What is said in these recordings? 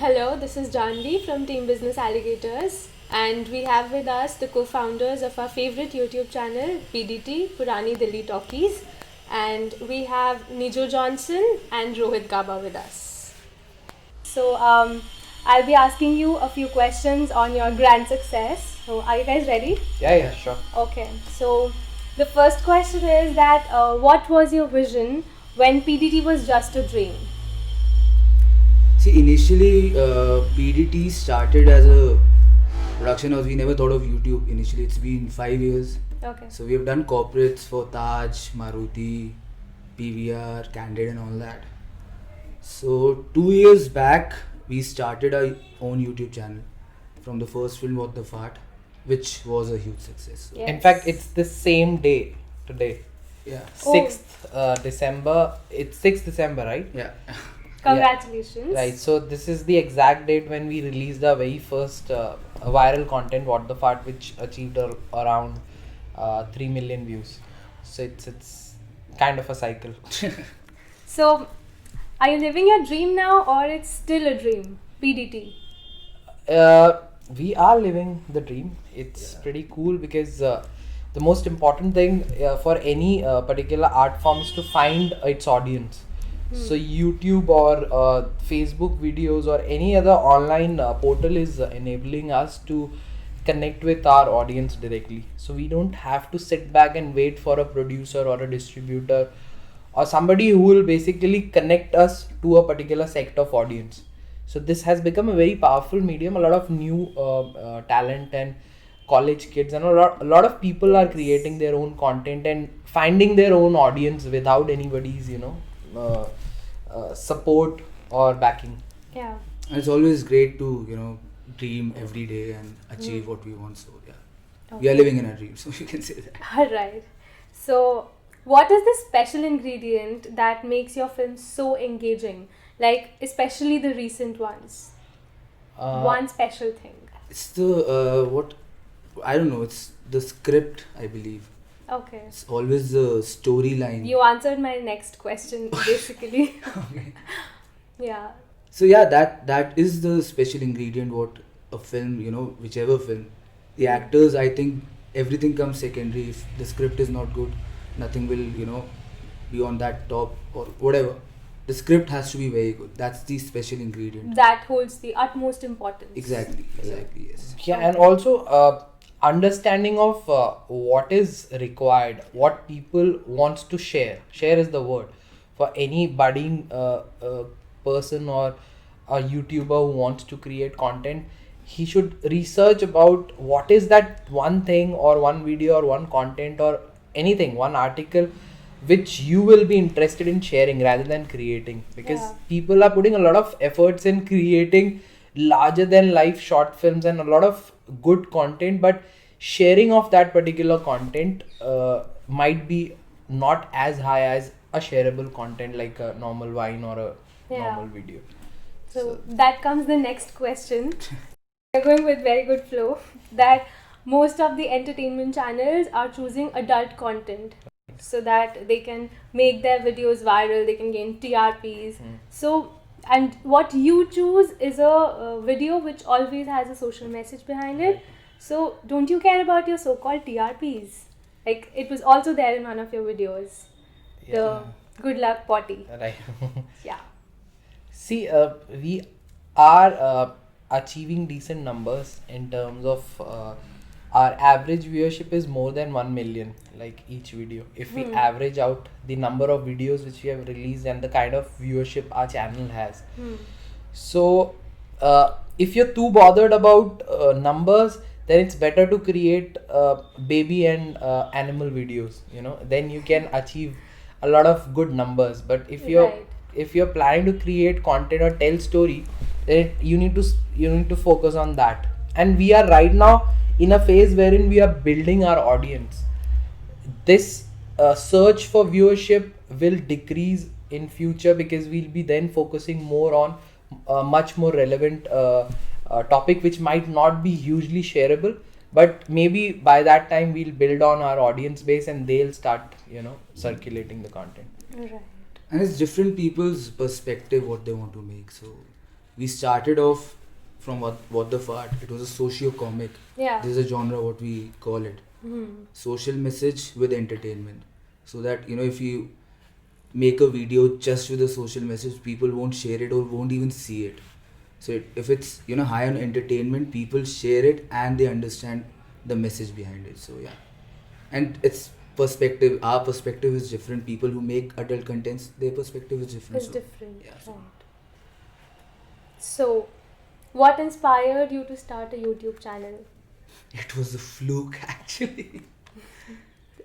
Hello, this is Janvi from Team Business Alligators, and we have with us the co-founders of our favorite YouTube channel, PDT, Purani Delhi Talkies, and we have Nijo Johnson and Rohit Gaba with us. So, I'll be asking you a few questions on your grand success. So, are you guys ready? Yeah, sure. Okay, so the first question is that what was your vision when PDT was just a dream? See, initially, PDT started as a production house. We never thought of YouTube initially. It's been 5 years. Okay. So we have done corporates for Taj, Maruti, PVR, Candid and all that. So 2 years back, we started our own YouTube channel from the first film, What the Fart, which was a huge success. Yes. In fact, it's the same day today. Yeah. 6th December. It's 6th December, right? Yeah. Congratulations. Right. So this is the exact date when we released our very first viral content, What the Fart, which achieved around 3 million views. So it's kind of a cycle. So, are you living your dream now, or it's still a dream? PDT. We are living the dream. It's pretty cool because the most important thing for any particular art form is to find its audience. So YouTube or Facebook videos or any other online portal is enabling us to connect with our audience directly. So we don't have to sit back and wait for a producer or a distributor or somebody who will basically connect us to a particular sect of audience. So this has become a very powerful medium. A lot of new talent and college kids and a lot of people are creating their own content and finding their own audience without anybody's support or backing. Yeah. And it's always great to, dream every day and achieve what we want. So, yeah. We are living in a dream, so you can say that. Alright. So, what is the special ingredient that makes your films so engaging? Like, especially the recent ones. One special thing. It's the, I don't know, it's the script, I believe. Okay. It's always the storyline. You answered my next question, basically. Okay. Yeah. So yeah, that is the special ingredient. What a film, whichever film, the actors, I think everything comes secondary. If the script is not good, nothing will be on that top or whatever. The script has to be very good. That's the special ingredient. That holds the utmost importance. Exactly. Yes. Yeah, and also understanding of what is required, what people wants to share. Share is the word for any budding person or a YouTuber who wants to create content. He should research about what is that one thing or one video or one content or anything, one article which you will be interested in sharing rather than creating, because people are putting a lot of efforts in creating larger than life short films and a lot of good content, but sharing of that particular content might be not as high as a shareable content like a normal Vine or a normal video. So that comes the next question. We're going with very good flow that most of the entertainment channels are choosing adult content so that they can make their videos viral, they can gain TRPs. So, and what you choose is a video which always has a social message behind it. So, don't you care about your so-called TRPs? Like, it was also there in one of your videos. The good luck potty. Right. Yeah. See, we are achieving decent numbers in terms of our average viewership is more than 1 million, like each video. If we average out the number of videos which we have released and the kind of viewership our channel has. So, if you're too bothered about numbers, then it's better to create baby and animal videos, then you can achieve a lot of good numbers. But if you're planning to create content or tell story, then you need to focus on that. And we are right now in a phase wherein we are building our audience. This search for viewership will decrease in future because we'll be then focusing more on much more relevant topic which might not be hugely shareable, but maybe by that time we'll build on our audience base and they'll start circulating the content. Right. And it's different people's perspective what they want to make. So we started off from what the fart. It was a socio-comic. Yeah. This is a genre what we call it. Social message with entertainment. So that if you make a video just with a social message, people won't share it or won't even see it. So if it's high on entertainment, people share it and they understand the message behind it. So yeah, and it's perspective. Our perspective is different. People who make adult contents, their perspective is different. It's So, different. yeah. Right. So, what inspired you to start a YouTube channel? It was a fluke actually.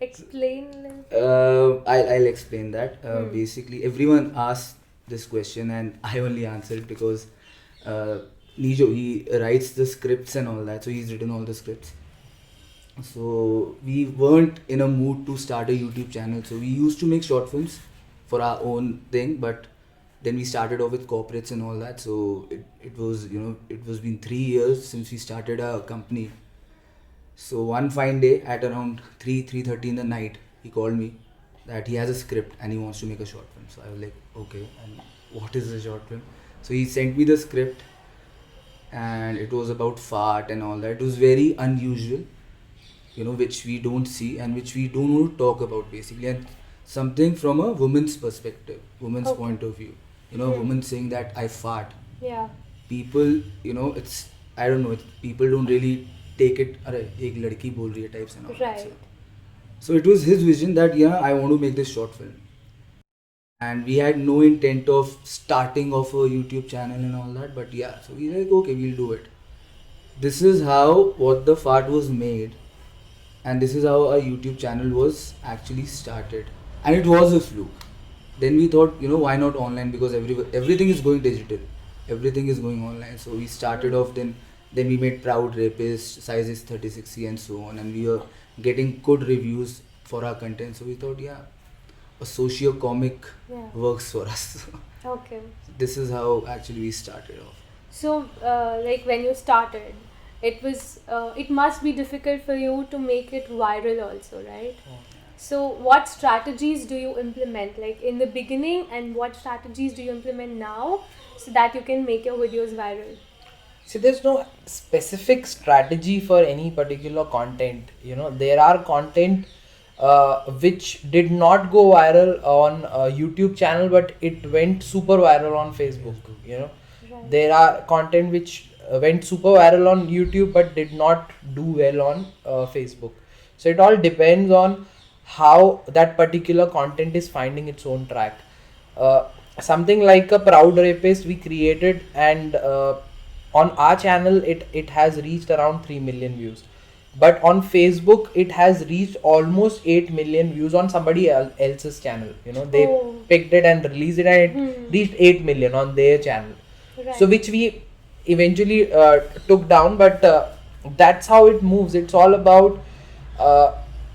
Explain. I'll explain that. Basically, everyone asked this question and I only answered because Nijo, he writes the scripts and all that, so he's written all the scripts. So we weren't in a mood to start a YouTube channel, so we used to make short films for our own thing, but then we started off with corporates and all that. So it was been 3 years since we started our company. So one fine day at around 3:30 in the night, he called me that he has a script and he wants to make a short film. So I was like, okay, and what is a short film? So he sent me the script and it was about fart and all that. It was very unusual, which we don't see and which we don't want to talk about basically, and something from a woman's perspective, woman's Okay. point of view. A woman saying that I fart. Yeah. People, it's, I don't know, people don't really take it, अरे एक लड़की बोल रही है types and all that. Right. So it was his vision that I want to make this short film. And we had no intent of starting off a YouTube channel and all that, but yeah, so we were like, okay, we'll do it. This is how What the Fart was made, and this is how our YouTube channel was actually started. And it was a fluke. Then we thought, why not online, because everything is going digital, everything is going online. So we started off, then we made Proud Rapist, Sizes 36C and so on, and we were getting good reviews for our content. So we thought, yeah, a socio-comic Yeah. works for us. Okay. This is how actually we started off. So, like when you started, it must be difficult for you to make it viral also, right? So, what strategies do you implement, like in the beginning, and what strategies do you implement now so that you can make your videos viral? See, there's no specific strategy for any particular content. There are content which did not go viral on a YouTube channel, but it went super viral on Facebook. Right. There are content which went super viral on YouTube, but did not do well on Facebook. So it all depends on how that particular content is finding its own track. Something like a Proud Rapist we created, and on our channel it has reached around 3 million views, but on Facebook it has reached almost 8 million views on somebody else's channel. They Oh. picked it and released it, and it reached 8 million on their channel. Right. So which we eventually took down, but that's how it moves. It's all about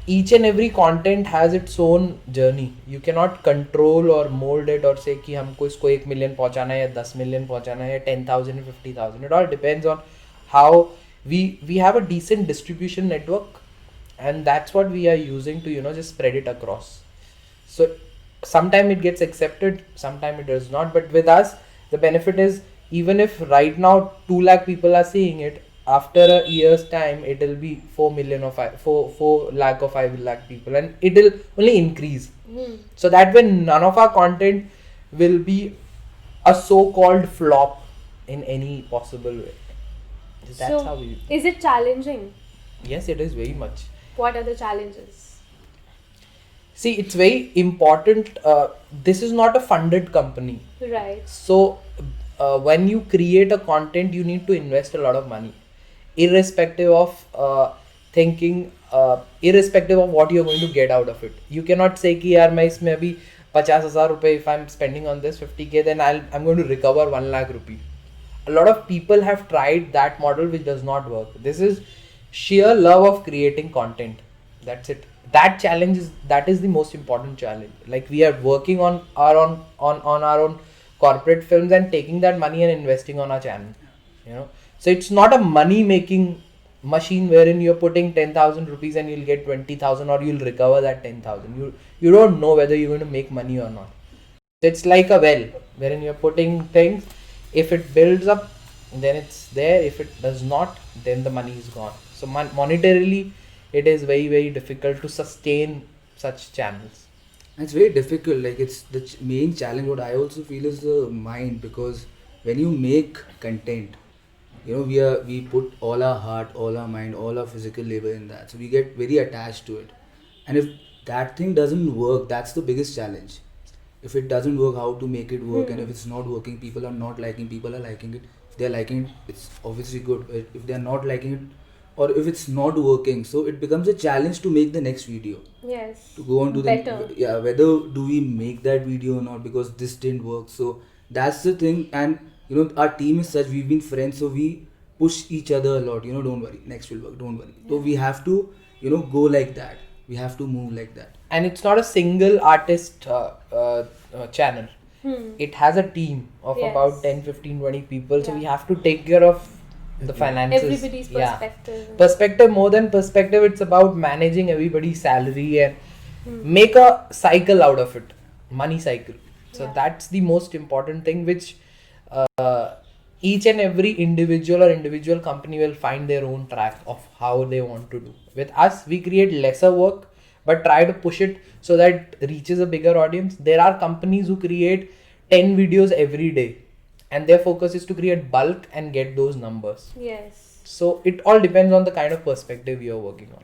each and every content has its own journey. You cannot control or mold it or say कि हमको इसको 1 million पहुंचाना है या 10 million पहुंचाना है या 10,000 या 50,000. It all depends on how we have a decent distribution network, and that's what we are using to just spread it across. So sometime it gets accepted, sometime it does not, but with us the benefit is, even if right now 2 lakh people are seeing it, after a year's time it will be 4 million or 4 lakh or 5 lakh people, and it will only increase. So that way none of our content will be a so-called flop in any possible way. That's So, how we. is it challenging? Yes, it is very much. What are the challenges? See, it's very important. This is not a funded company. Right. So when you create a content, you need to invest a lot of money, irrespective of thinking, irrespective of what you're going to get out of it. You cannot say कि यार मैं इसमें अभी 50,000 रुपए, if I'm spending on this 50K, then I'm going to recover 1 lakh rupee. A lot of people have tried that model, which does not work. This is sheer love of creating content. That's it. That is the most important challenge. Like, we are working on our own corporate films and taking that money and investing on our channel. So it's not a money making machine wherein you're putting 10,000 rupees and you'll get 20,000 or you'll recover that 10,000. You don't know whether you're going to make money or not. So it's like a well wherein you're putting things. If it builds up, then it's there. If it does not, then the money is gone. So monetarily, it is very, very difficult to sustain such channels. And it's very difficult. Like, it's the main challenge. What I also feel is the mind, because when you make content, you know, we put all our heart, all our mind, all our physical labor in that. So we get very attached to it. And if that thing doesn't work, that's the biggest challenge. If it doesn't work, how to make it work? And if it's not working, people are not liking, people are liking it. If they're liking it, it's obviously good. If they're not liking it, or if it's not working, so it becomes a challenge to make the next video. Yes. To go on to Better. whether do we make that video or not, because this didn't work. So that's the thing. And you know, our team is such, we've been friends, so we push each other a lot. You know, don't worry, next will work, don't worry. So we have to, you know, go like that. We have to move like that. And it's not a single artist channel. It has a team of Yes. about 10, 15, 20 people. So Yeah. we have to take care of the finances. Everybody's Yeah. perspective. Perspective, more than perspective, it's about managing everybody's salary and make a cycle out of it. Money cycle. So Yeah. that's the most important thing, which each and every individual or individual company will find their own track of how they want to do. With us, we create lesser work but try to push it so that it reaches a bigger audience. There are companies who create 10 videos every day and their focus is to create bulk and get those numbers. Yes. So it all depends on the kind of perspective you're working on.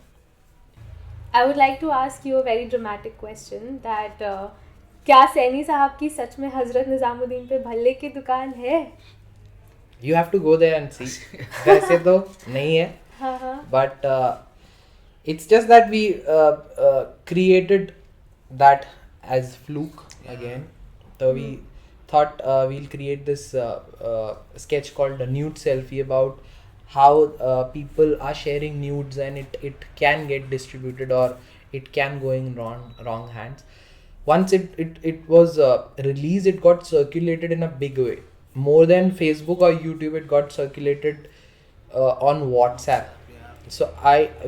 I would like to ask you a very dramatic question that क्या सैनी साहब की सच में हजरत निजामुद्दीन पे भल्ले की दुकान है? You have to go there and see. वैसे तो नहीं है. हाँ हाँ. But it's just that we created that as fluke again. So we thought we'll create this sketch called the nude selfie about how people are sharing nudes and it can get distributed or it can go in wrong hands. Once it was released, it got circulated in a big way. More than Facebook or YouTube, it got circulated on WhatsApp. So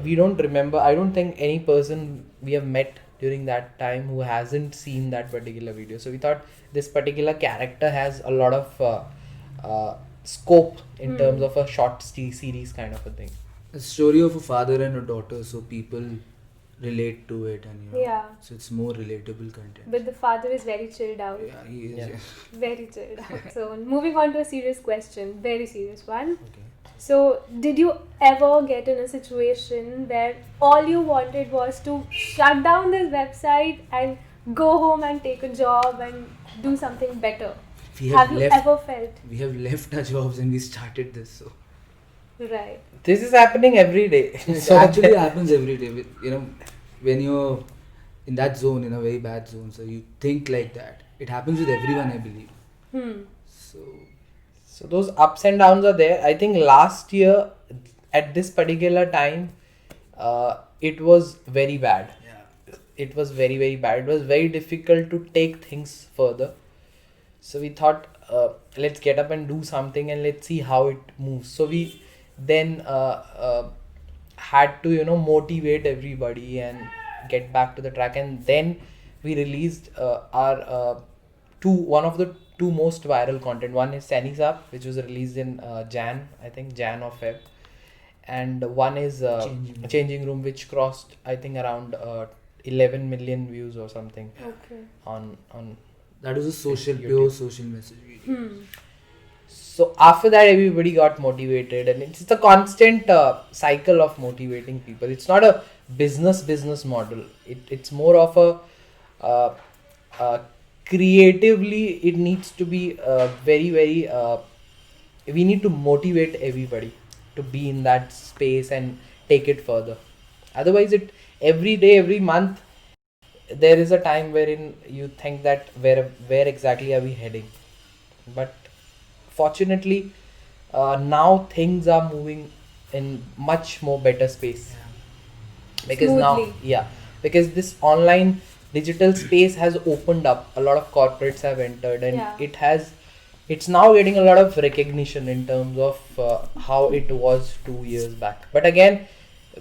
we don't remember. I don't think any person we have met during that time who hasn't seen that particular video. So we thought this particular character has a lot of scope in terms of a short series kind of a thing. A story of a father and a daughter, so people relate to it, and you know, Yeah. so it's more relatable content. But the father is very chilled out. Yeah, he is. Yeah. Yeah. Very chilled out. So moving on to a serious question, very serious one. Okay. So did you ever get in a situation where all you wanted was to shut down this website and go home and take a job and do something better? We Have you ever felt? We have left our jobs and we started this. So Right. This is happening every day. it So actually happens every day. You know, when you're in that zone, in a very bad zone, so you think like that. It happens with everyone, I believe. So those ups and downs are there. I think last year at this particular time, it was very bad. yeah, It was very, very bad. It was very difficult to take things further. So we thought, let's get up and do something and let's see how it moves. So we then had to, motivate everybody and get back to the track. And then we released our one of the two most viral content. One is Sani Saab, which was released in Jan or Feb. And one is Changing Room, which crossed, I think, around 11 million views or something Okay. on that was a social, YouTube. pure social message video. So after that, everybody got motivated, and it's the constant cycle of motivating people. It's not a business model. It's more of a creatively. It needs to be very, very. We need to motivate everybody to be in that space and take it further. Otherwise, every day, every month, there is a time wherein you think that where exactly are we heading, but fortunately now things are moving in much more better space because Smoothly. because this online digital space has opened up. A lot of corporates have entered and Yeah. it's now getting a lot of recognition in terms of how it was 2 years back. But again,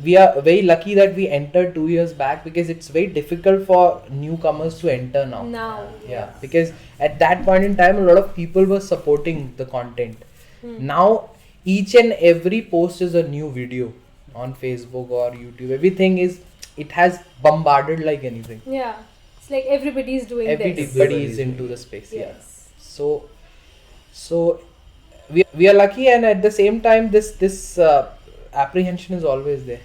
we are very lucky that we entered 2 years back, because it's very difficult for newcomers to enter now. Yeah, because at that point in time, a lot of people were supporting the content. Now, each and every post is a new video on Facebook or YouTube. Everything is, it has bombarded like anything. Yeah. It's like everybody's doing this. Everybody is into the space. Yes. Yeah. So we are lucky, and at the same time, this apprehension is always there.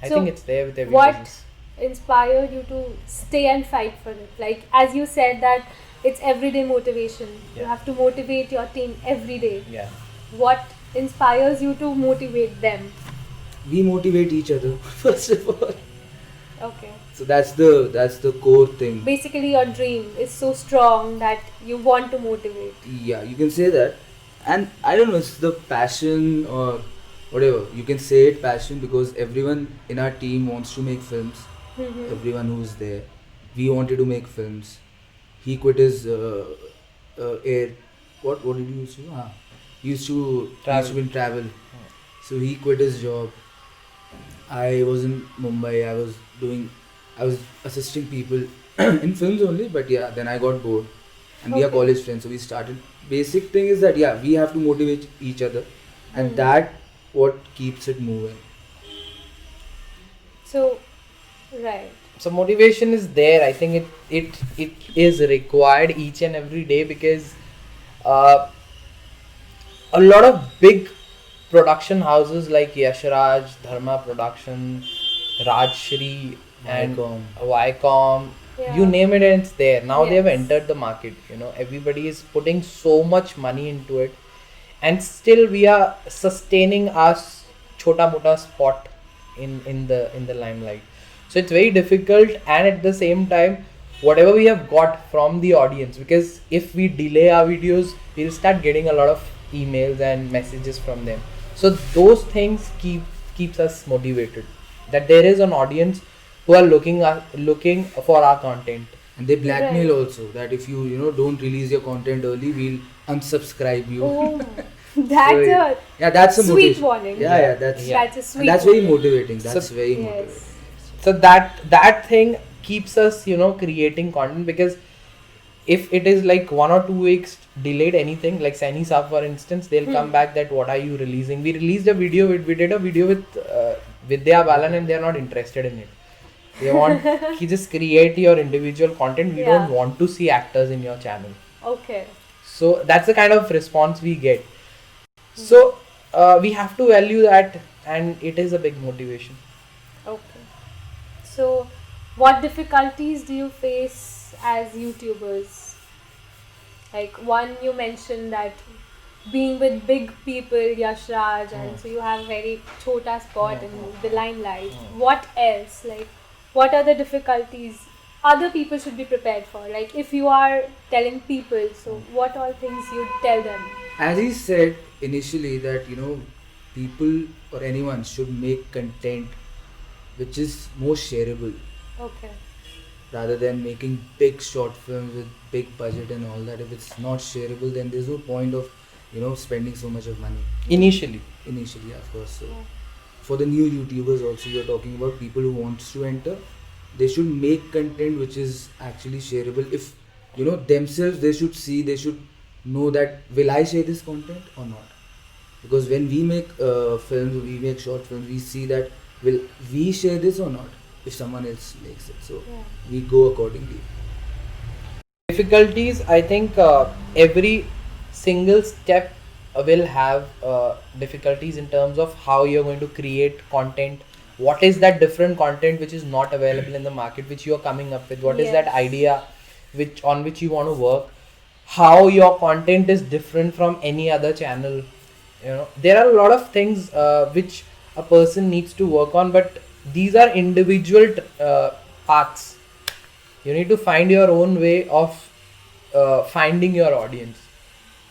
I So think it's there with every what business. inspire you to stay and fight for it? Like, as you said that it's everyday motivation. You Yeah. have to motivate your team every day. Yeah. What inspires you to motivate them? We motivate each other first of all. Okay. So that's the core thing. Basically, your dream is so strong that you want to motivate. Yeah, you can say that. And I don't know, it's the passion or whatever. You can say it passion because everyone in our team wants to make films. Mhm. Everyone who's there. We wanted to make films. He quit his air. What did he used to do? He used to Travel. be in travel. So he quit his job. I was in Mumbai. I was assisting people in films only. But yeah, then I got bored. And we are Okay. college friends, so we started. Basic thing is that yeah, we have to motivate each other, and Mhm. that what keeps it moving. So, right. So motivation is there. I think it is required each and every day, because uh, a lot of big production houses like Yash Raj, Dharma Production, Rajshri, and Viacom. Viacom, Yeah. you name it, and it's there. Now they have Yes. entered the market. Everybody is putting so much money into it, and still we are sustaining our chota mota spot in the limelight. So it's very difficult, and at the same time, whatever we have got from the audience, because if we delay our videos, we'll start getting a lot of emails and messages from them. So those things keeps us motivated, that there is an audience who are looking for our content. And they blackmail Right. also that if you don't release your content early, we'll unsubscribe you. Oh, that's So, a yeah, that's a sweet motivation. warning. Yeah, that's Yeah. That's a and sweet that's very warning. motivating. That's So- very Yes. motivating. So that thing keeps us creating content, because if it is like 1 or 2 weeks delayed, anything like Saini Saab for instance, they'll come back that what are you releasing. We released a video we did a video with Vidya Balan, and they're not interested in it. They want you just create your individual content. We Yeah. don't want to see actors in your channel. Okay. So that's the kind of response we get. So we have to value that, and it is a big motivation. Okay. So, what difficulties do you face as YouTubers? Like, one, you mentioned that being with big people, Yash Raj, and so you have very chota spot in the limelight. What else? Like, what are the difficulties other people should be prepared for? Like, if you are telling people, so what all things you tell them? As he said initially that people or anyone should make content which is more shareable Okay. rather than making big short films with big budget and all that. If it's not shareable, then there's no point of spending so much of money Initially. initially, of course. So Yeah. for the new YouTubers also, you're talking about people who wants to enter, they should make content which is actually shareable. If themselves, they should know that will I share this content or not, because when we make films, we make short films, we see that will we share this or not if someone else makes it. So Yeah. we go accordingly. Difficulties, I think every single step will have difficulties in terms of how you're going to create content. What is that different content which is not available in the market, which you're coming up with? What is that Yes. idea on which you want to work? How your content is different from any other channel? There are a lot of things which a person needs to work on, but these are individual paths. You need to find your own way of finding your audience.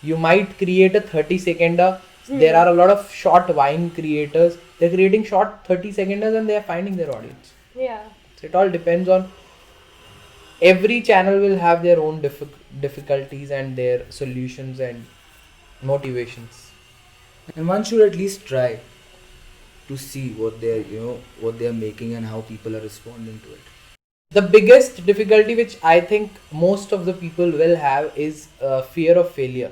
You might create a 30-seconder. There are a lot of short Vine creators. They're creating short 30-seconders and they are finding their audience. Yeah. So it all depends on. Every channel will have their own difficulties and their solutions and motivations. And one should at least try. to see what they're making and how people are responding to it. The biggest difficulty which I think most of the people will have is fear of failure,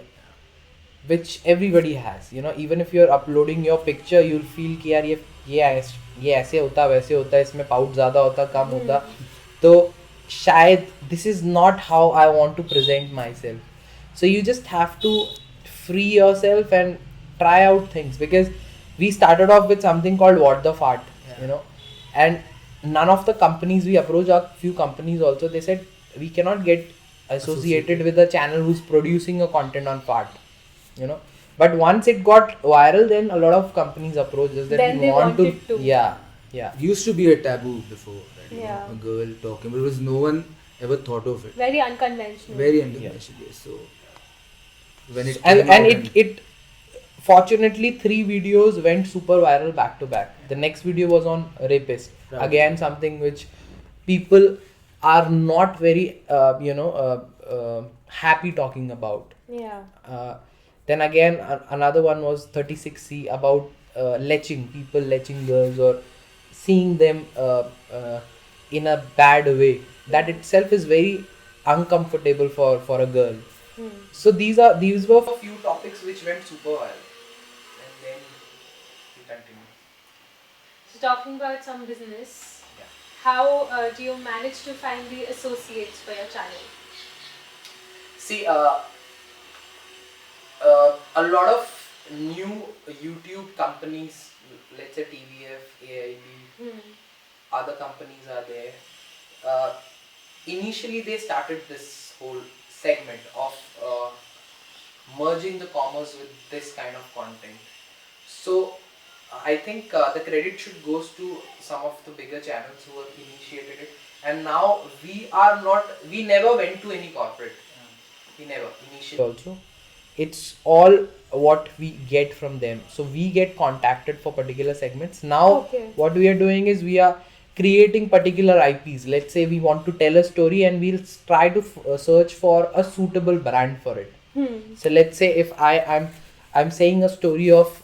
which everybody has. Even if you're uploading your picture, you'll feel कि यार ये ऐसे होता वैसे होता, इसमें pout ज़्यादा होता कम होता, तो शायद this is not how I want to present myself. So you just have to free yourself and try out things, because we started off with something called What the Fart, and none of the companies we approached, a few companies also, they said we cannot get associated with a channel who's producing a content on fart, but once it got viral, then a lot of companies approached us that Then we they want to wanted to. yeah It used to be a taboo before, right? Yeah. A girl talking, but it was no one ever thought of it. Very unconventional. Very unconventional. Yes. So when it and came out it fortunately 3 videos went super viral back to back. The next video was on rapist, Right. again something which people are not very happy talking about. Yeah. Then again another one was 36C, about people leching girls or seeing them in a bad way. That itself is very uncomfortable for a girl. So these were a few topics which went super viral, and then we continue. So talking about some business, Yeah. how do you manage to find the associates for your channel? See, a lot of new YouTube companies, let's say TVF, AIB, other companies are there. Initially, they started this whole segment of merging the commerce with this kind of content. So I think the credit should goes to some of the bigger channels who have initiated it. And now we never went to any corporate. We never initially also. It's all what we get from them. So we get contacted for particular segments. Now Okay. what we are doing is we are creating particular IPs. Let's say we want to tell a story, and we'll try to search for a suitable brand for it. So let's say if I'm saying a story of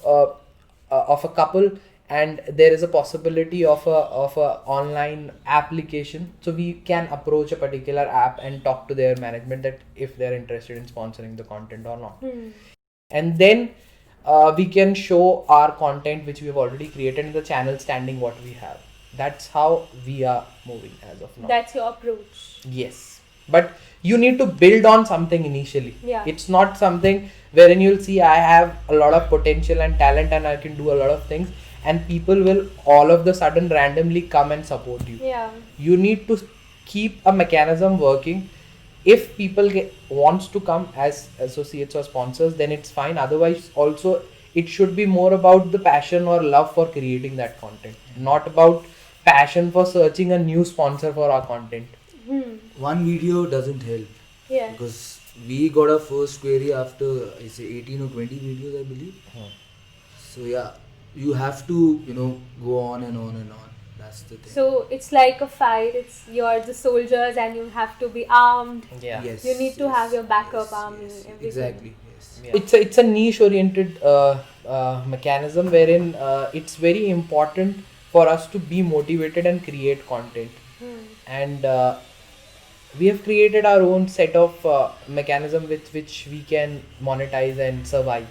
a couple, and there is a possibility of a online application, so we can approach a particular app and talk to their management that if they're interested in sponsoring the content or not. And then we can show our content which we've already created in the channel standing what we have. That's how we are moving as of now. That's your approach. Yes, but you need to build on something initially. Yeah. It's not something wherein you'll see I have a lot of potential and talent and I can do a lot of things, and people will all of the sudden randomly come and support you. Yeah. You need to keep a mechanism working. If people wants to come as associates or sponsors, then it's fine. Otherwise, also it should be more about the passion or love for creating that content, not about passion for searching a new sponsor for our content. one video doesn't help, Yeah. because we got our first query after I say 18 or 20 videos, I believe. So yeah, you have to go on and on and on. That's the thing. So it's like a fight. You're the soldiers and you have to be armed. Yeah. Yes, You need to yes, have your backup yes, army, yes, everything. Exactly. Yes. Yeah. It's a niche oriented mechanism wherein it's very important for us to be motivated and create content. And we have created our own set of mechanism with which we can monetize and survive.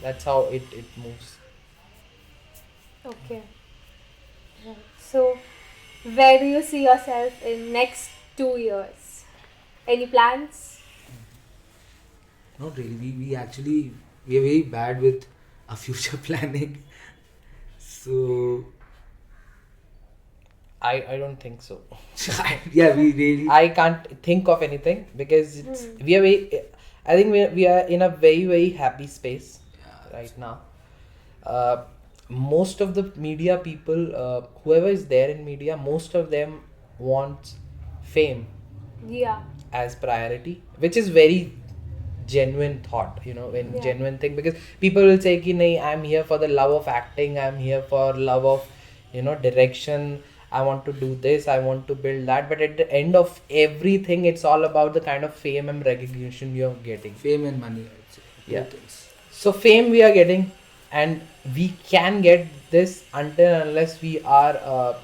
That's how it moves. Okay. Right. So, where do you see yourself in next 2 years? Any plans? Not really. We actually we are very bad with our future planning. So I don't think so. yeah, we really. I can't think of anything because we are very, I think we are in a very very happy space right now. Most of the media people, whoever is there in media, most of them want fame Yeah. as priority, which is very genuine thought, when Yeah. genuine thing, because people will say ki nahi, I'm here for the love of acting, I'm here for love of direction, I want to do this, I want to build that, but at the end of everything it's all about the kind of fame and recognition you're getting. Fame and money, I would say. Yeah. Both things. So fame we are getting, and we can get this until and unless we are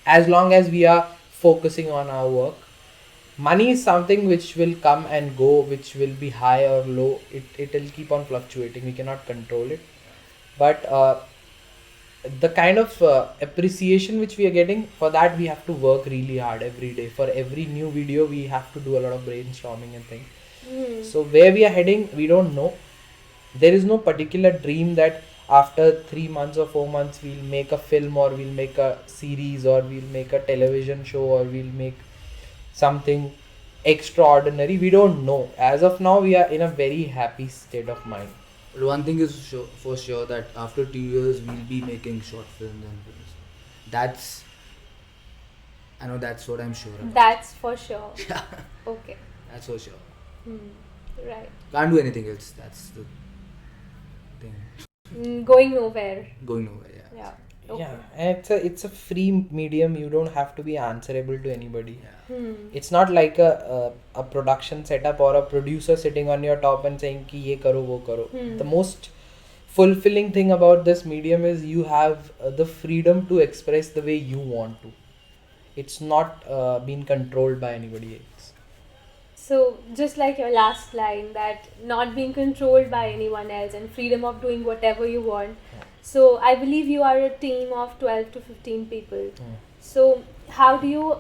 as long as we are focusing on our work. Money is something which will come and go, which will be high or low. It will keep on fluctuating. We cannot control it. But the kind of appreciation which we are getting, for that we have to work really hard every day. For every new video, we have to do a lot of brainstorming and things. So where we are heading, we don't know. There is no particular dream that after 3 months or 4 months we'll make a film, or we'll make a series, or we'll make a television show, or we'll make something extraordinary. We don't know. As of now, we are in a very happy state of mind. But one thing is for sure that after 2 years we'll be making short films and films. I know that's what I'm sure about. That's for sure. Yeah, Okay. that's for sure. Right. Can't do anything else. That's the thing. Going nowhere. Going nowhere. Yeah. Yeah. Okay. Yeah, and it's a free medium. You don't have to be answerable to anybody. Yeah. It's not like a production setup or a producer sitting on your top and saying ki ye karo wo karo. The most fulfilling thing about this medium is you have the freedom to express the way you want to. It's not being controlled by anybody else. So, just like your last line, that not being controlled by anyone else and freedom of doing whatever you want. So, I believe you are a team of 12 to 15 people. So, how do you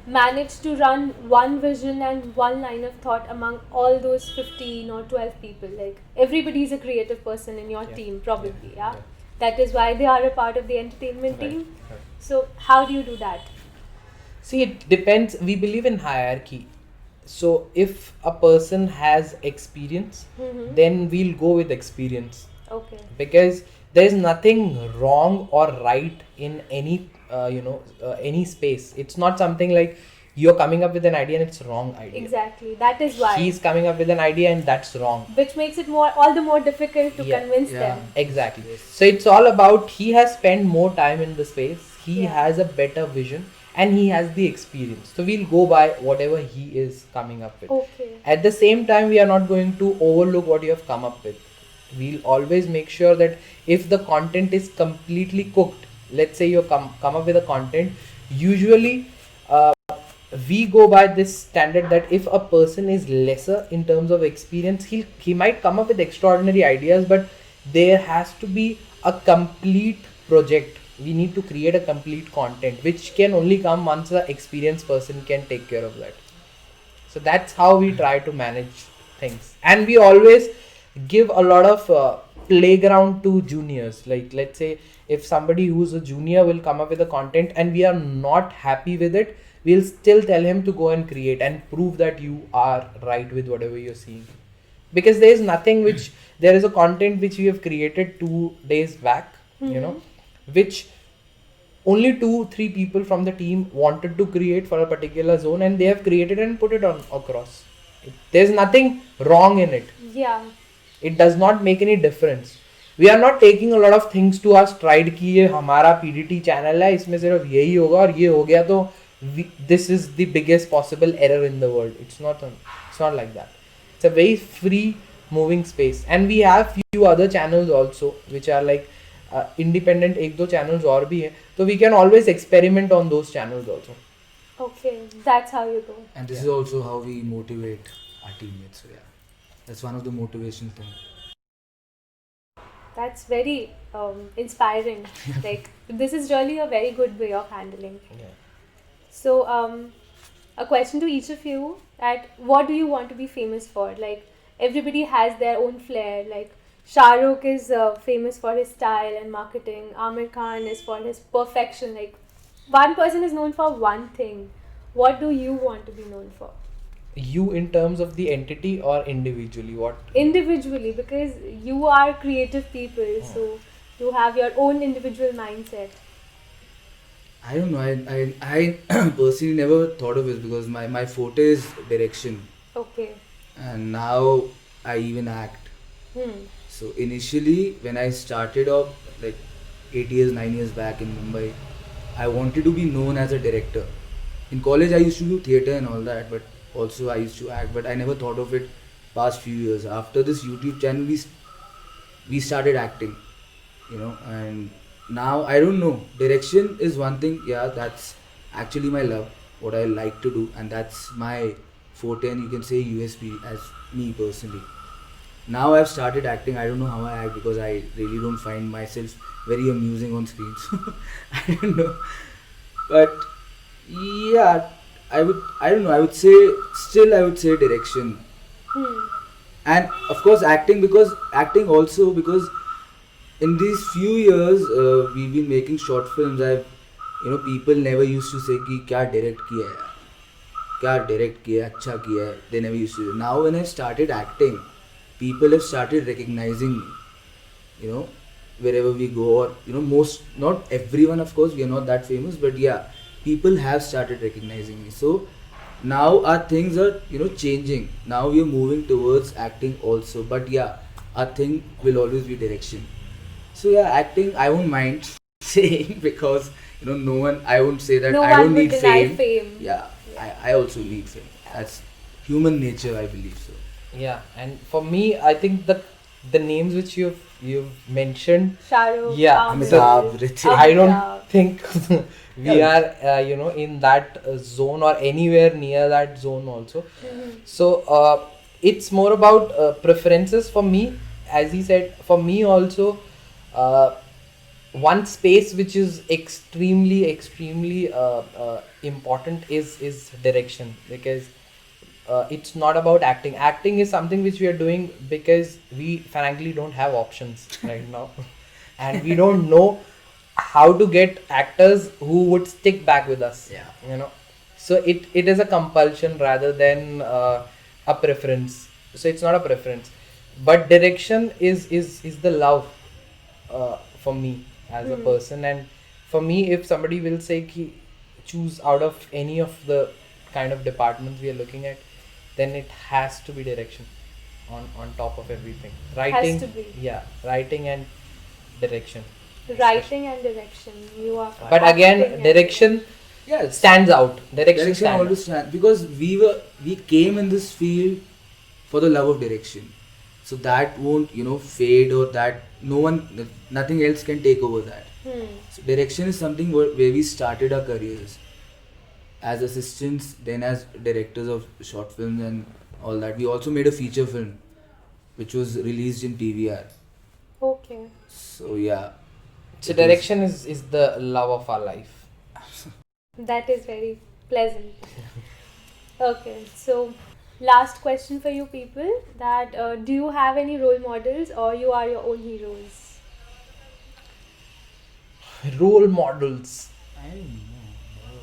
manage to run one vision and one line of thought among all those 15 or 12 people? Like, everybody is a creative person in your team, probably, yeah? That is why they are a part of the entertainment team. Right. So, how do you do that? See, it depends. We believe in hierarchy. So if a person has experience, then we'll go with experience. Okay. Because there is nothing wrong or right in any any space. It's not something like you're coming up with an idea and it's wrong idea. Exactly. That is why. He's coming up with an idea and that's wrong. Which makes it all the more difficult to convince them. Exactly. So it's all about, he has spent more time in the space. He has a better vision. And he has the experience. So we'll go by whatever he is coming up with. Okay. At the same time, we are not going to overlook what you have come up with. We'll always make sure that if the content is completely cooked, let's say you come up with a content, usually we go by this standard that if a person is lesser in terms of experience, he might come up with extraordinary ideas, but there has to be a complete project. We need to create a complete content, which can only come once an experienced person can take care of that. So that's how we try to manage things, and we always give a lot of playground to juniors. Like, let's say if somebody who's a junior will come up with a content and we are not happy with it, we'll still tell him to go and create and prove that you are right with whatever you're seeing. Because there is a content which we have created 2 days back, which only 2-3 people from the team wanted to create for a particular zone, and they have created and put it on across. There's nothing wrong in it. Yeah. It does not make any difference. We are not taking a lot of things to our stride कि ये हमारा PDT channel है, इसमें सिर्फ यही होगा और ये हो गया तो this is the biggest possible error in the world. It's not like that. It's a very free moving space, and we have few other channels also which are like independent. 1-2 channels और भी हैं, so we can always experiment on those channels also. Okay, that's how you go. And this is also how we motivate our teammates. So that's one of the motivation things. That's very inspiring. Like, this is really a very good way of handling. Yeah. So, a question to each of you: that what do you want to be famous for? Like, everybody has their own flair. Like, Shah Rukh is famous for his style and marketing. Amir Khan is for his perfection. Like, one person is known for one thing. What do you want to be known for? You in terms of the entity or individually? What? Individually, because you are creative people, so you have your own individual mindset. I don't know. I personally never thought of it because my forte is direction. Okay. And now I even act. So initially when I started off like 9 years back in Mumbai, I wanted to be known as a director. In college I used to do theatre and all that, but also I used to act, but I never thought of it past few years. After this YouTube channel, we started acting, you know. And now I don't know, direction is one thing, yeah, that's actually my love, what I like to do, and that's my forte, and you can say USP as me personally. Now I've started acting. I don't know how I act because I really don't find myself very amusing on screen. So I don't know. But yeah, I don't know. I would say still I would say direction, Hmm. and of course acting, because acting also because in these few years we've been making short films. I've, you know, people never used to say कि क्या direct किया है, क्या direct किया है, अच्छा किया है. They never used to. Now when I started acting, people have started recognizing me, you know, wherever we go, or you know, most, not everyone, of course, we are not that famous, but yeah, people have started recognizing me. So now our things are, you know, changing. Now we are moving towards acting also, but yeah, our thing will always be direction. So yeah, acting I won't mind saying, because you know, no one, I won't say that No I one don't would need deny fame. fame. Yeah, I also need fame. That's human nature, I believe so. Yeah, and for me, I think the names which you've mentioned, Shah Rukh, Yeah, Amir, Amitabh, Hrithik. I don't Amitabh. think we Yeah. are in that zone or anywhere near that zone also. Mhm. So it's more about preferences for me. As he said, for me also, uh, one space which is extremely important is direction, because it's not about acting. Acting is something which we are doing because we frankly don't have options right now, and we don't know how to get actors who would stick back with us. Yeah. So it is a compulsion rather than a preference. So it's not a preference, but direction is the love for me as a Hmm. person. And for me, if somebody will say ki choose out of any of the kind of departments we are looking at, then it has to be direction on top of everything. Writing, to be. yeah, writing and direction. Writing and direction. You are. But acting again, and direction Yeah, stands out. direction Stands always stand, because we came in this field for the love of direction. So that won't, you know, fade, or that nothing else can take over that. Hmm. So direction is something where we started our careers as assistants, then as directors of short films and all that. We also made a feature film which was released in PVR. Okay. So yeah. So it was- direction is the love of our life. That is very pleasant. Okay, so last question for you people: that do you have any role models, or you are your own heroes? Role models. I don't know.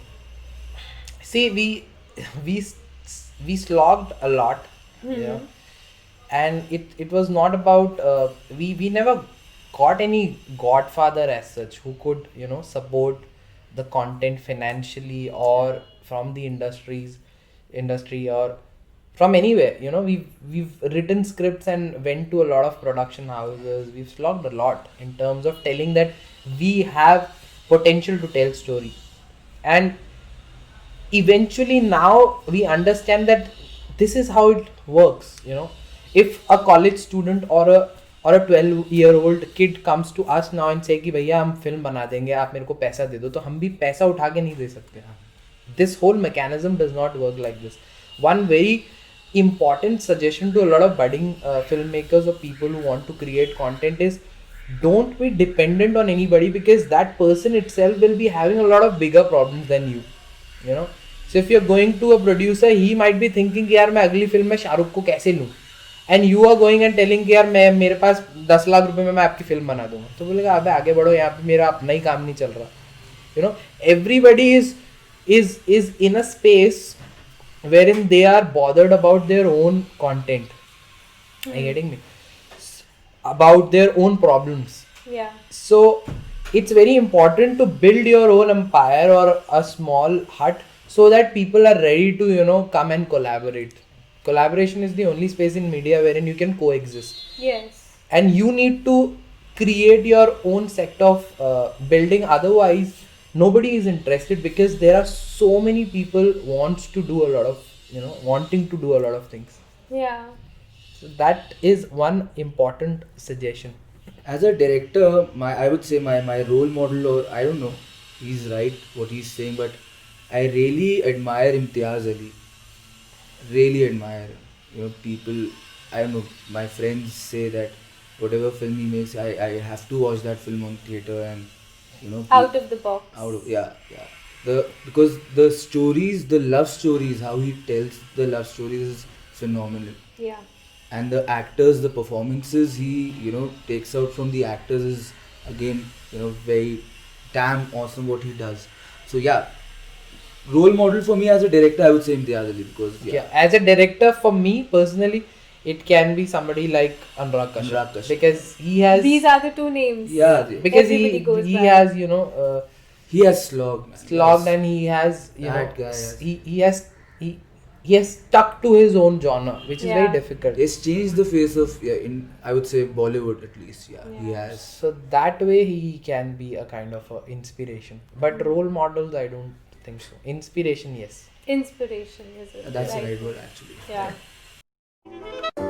See, we we slogged a lot, Mhm. and it was not about we never got any godfather as such who could support the content financially, or from the industry, or from anywhere. We've written scripts and went to a lot of production houses. We've slogged a lot in terms of telling that we have potential to tell story. And eventually now we understand that this is how it works. If a college student or a 12-year-old kid comes to us now and say कि भैया हम film बना देंगे, आप मेरे को पैसा दे दो, तो हम भी पैसा उठा के नहीं दे सकते. This whole mechanism does not work like this. One very important suggestion to a lot of budding filmmakers or people who want to create content is, don't be dependent on anybody, because that person itself will be having a lot of bigger problems than you. So if you're going to a producer, he might be thinking कि यार मैं अगली film में शाहरुख को कैसे लूँ, and you are going and telling कि यार मेरे पास 10 लाख रुपए में मैं आपकी फिल्म बना दूंगा, तो बोलेगा अबे आगे बढ़ो, यहाँ पे मेरा अपना ही काम नहीं चल रहा. Everybody is in a space wherein they are bothered about their own content. Are you getting me? About their own problems. Yeah. So it's very important to build your own empire or a small hut, so that people are ready to come and collaborate. Collaboration is the only space in media wherein you can coexist, Yes. and you need to create your own set of building. Otherwise nobody is interested, because there are so many people wanting to do a lot of things. Yeah. So that is one important suggestion. As a director, I would say my role model, or I don't know, he's right what he's saying, but I really admire Imtiaz Ali. Really admire. People, I don't know, my friends say that whatever film he makes, I have to watch that film on theater, and Out of the box. yeah. Because the stories, the love stories, how he tells the love stories is phenomenal. Yeah. And the actors, the performances he takes out from the actors is again very damn awesome what he does. So yeah, role model for me as a director, I would say Imtiaz Ali, because Yeah, as a director, for me personally, it can be somebody like Anurag Anurag Kashyap, Kashyap. because he has These are the two names. yeah, because everybody goes he by. has he has slogged, man. slogged, Yes. and he has That guy has- he has stuck to his own genre, which is very Yeah. difficult. He's changed the face of in I would say Bollywood at least. Yeah, he Yeah. has. So that way he can be a kind of a inspiration, but role models I don't think so. Inspiration, yes. Inspiration is it? That's the right word actually. Yeah.